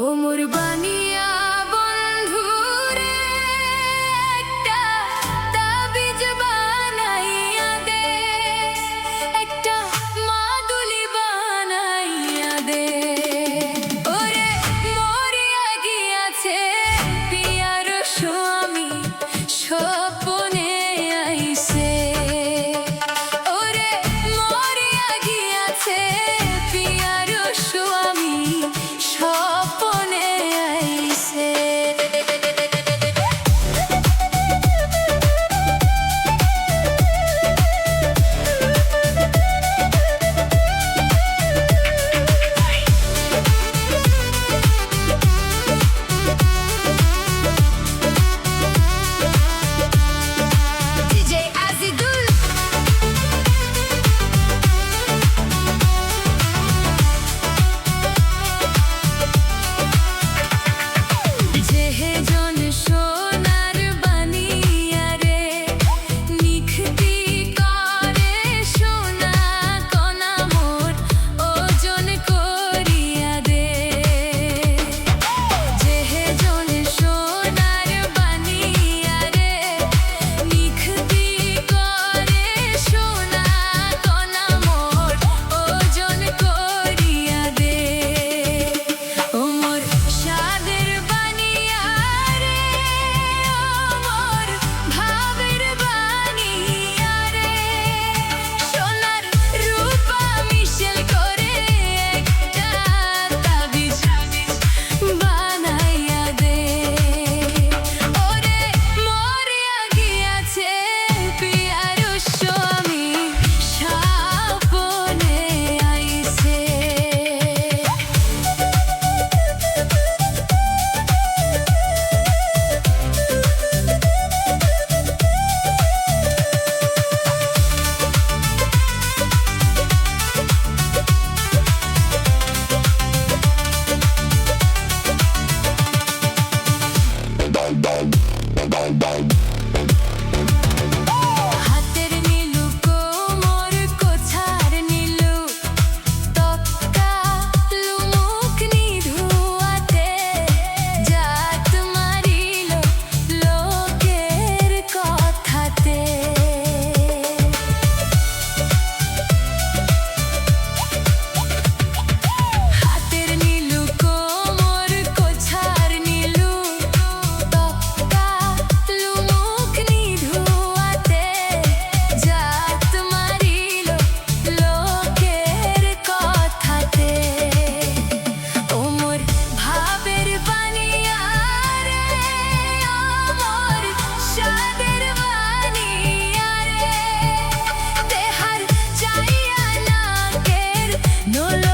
ও মোর বানিয়া বন্ধুরে একটা তাবিজ বানাইয়া দে, একটা মাদুলি বানাইয়া দে। ওরে মরিয়া গিয়াছে পিয়ার স্বামী স্বপ্নে আইছে। ওরে মরিয়া গিয়াছে পিয়ার স্বামী স্বপ্নে আইছে। হাতের নীলু কোমর কোছার নীলু তক্কা লুমুক নিধুয়াতে জাত মারিল লোকের কথাতে। হাতের নীলু কোমর কোছার নীলু তক্কা লুমুক নিধুয়াতে জাত মারিল লোকের কথাতে। ও মোর ভাবের বানিয়া রে, ও মোর সাদের বানিয়া রে, দেহার চাইয়া নাকের নোল